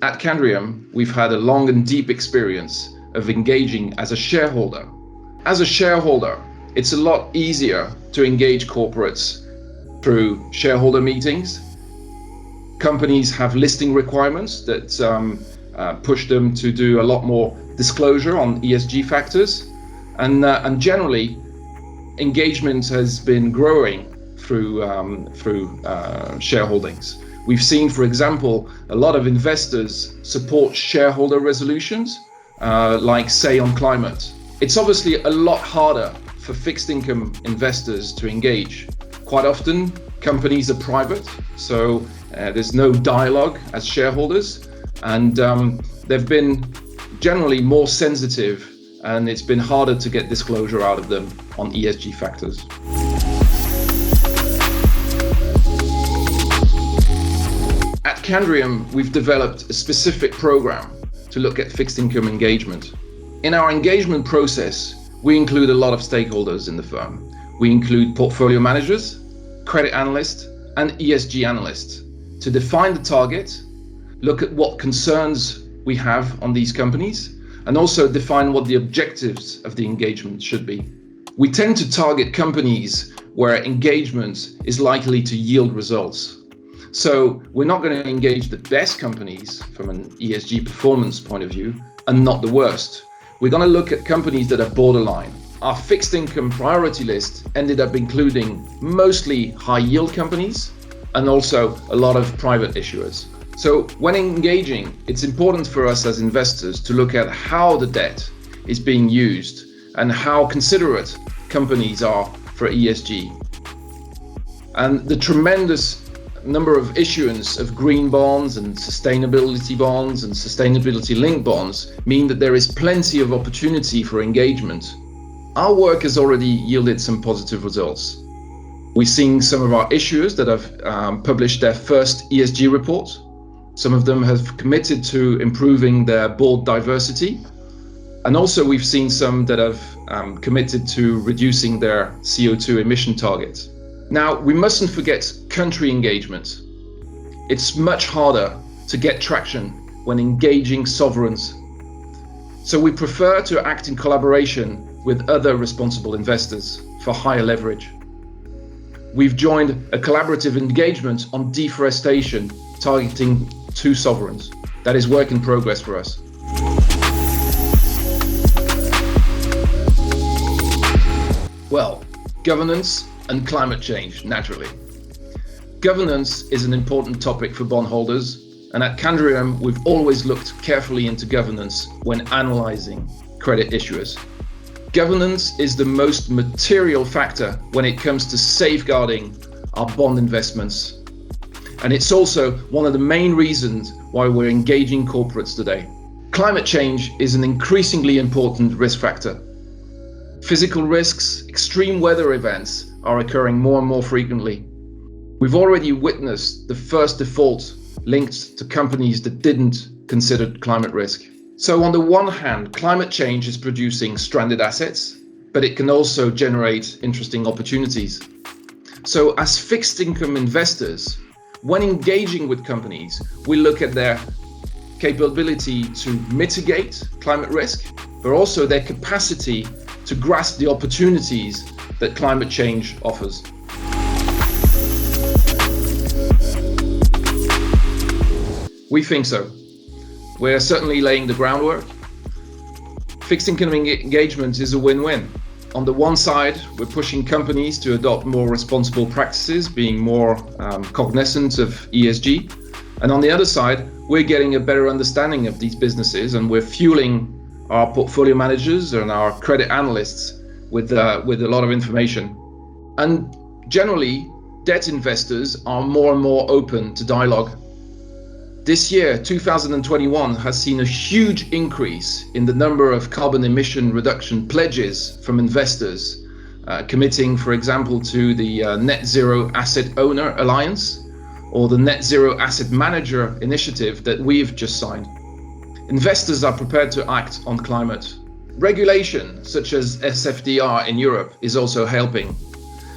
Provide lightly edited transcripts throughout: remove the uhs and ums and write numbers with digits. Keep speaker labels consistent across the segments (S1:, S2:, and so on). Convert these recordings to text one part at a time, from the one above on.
S1: At Candriam, we've had a long and deep experience of engaging as a shareholder. As a shareholder, it's a lot easier to engage corporates through shareholder meetings. Companies have listing requirements that push them to do a lot more disclosure on ESG factors, and generally engagement has been growing through shareholdings. We've seen, for example, a lot of investors support shareholder resolutions, like Say on Climate. It's obviously a lot harder for fixed income investors to engage. Quite often, companies are private, so there's no dialogue as shareholders, and they've been generally more sensitive, and it's been harder to get disclosure out of them on ESG factors. At Candriam, we've developed a specific program to look at fixed income engagement. In our engagement process, we include a lot of stakeholders in the firm. We include portfolio managers, credit analysts, and ESG analysts to define the target, look at what concerns we have on these companies, and also define what the objectives of the engagement should be. We tend to target companies where engagement is likely to yield results. So we're not going to engage the best companies from an ESG performance point of view, and not the worst. We're going to look at companies that are borderline. Our fixed income priority list ended up including mostly high yield companies and also a lot of private issuers. So when engaging, it's important for us as investors to look at how the debt is being used and how considerate companies are for ESG. And the tremendous number of issuance of green bonds and sustainability bonds and sustainability linked bonds mean that there is plenty of opportunity for engagement. Our work has already yielded some positive results. We've seen some of our issuers that have published their first ESG report. Some of them have committed to improving their board diversity. And also we've seen some that have committed to reducing their CO2 emission targets. Now, we mustn't forget country engagement. It's much harder to get traction when engaging sovereigns. So we prefer to act in collaboration with other responsible investors for higher leverage. We've joined a collaborative engagement on deforestation targeting 2 sovereigns. That is work in progress for us. Well, governance and climate change, naturally. Governance is an important topic for bondholders, and at Candriam, we've always looked carefully into governance when analyzing credit issuers. Governance is the most material factor when it comes to safeguarding our bond investments. And it's also one of the main reasons why we're engaging corporates today. Climate change is an increasingly important risk factor. Physical risks, extreme weather events are occurring more and more frequently. We've already witnessed the first default linked to companies that didn't consider climate risk. So on the one hand, climate change is producing stranded assets, but it can also generate interesting opportunities. So as fixed income investors, when engaging with companies, we look at their capability to mitigate climate risk, but also their capacity to grasp the opportunities that climate change offers. We think so. We're certainly laying the groundwork. Fixed income engagement is a win-win. On the one side, we're pushing companies to adopt more responsible practices, being more cognizant of ESG. And on the other side, we're getting a better understanding of these businesses, and we're fueling our portfolio managers and our credit analysts with a lot of information. And generally, debt investors are more and more open to dialogue. This year, 2021, has seen a huge increase in the number of carbon emission reduction pledges from investors committing, for example, to the Net Zero Asset Owner Alliance or the Net Zero Asset Manager initiative that we've just signed. Investors are prepared to act on climate. Regulation, such as SFDR in Europe, is also helping.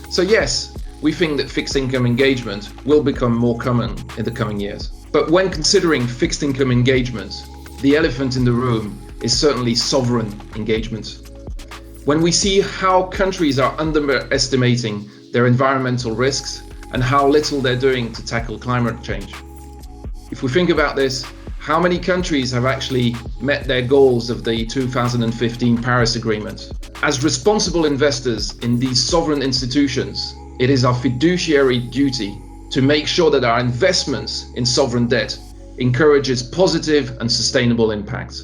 S1: So yes, we think that fixed income engagement will become more common in the coming years. But when considering fixed income engagement, the elephant in the room is certainly sovereign engagement. When we see how countries are underestimating their environmental risks and how little they're doing to tackle climate change. If we think about this, how many countries have actually met their goals of the 2015 Paris Agreement? As responsible investors in these sovereign institutions, it is our fiduciary duty to make sure that our investments in sovereign debt encourages positive and sustainable impact.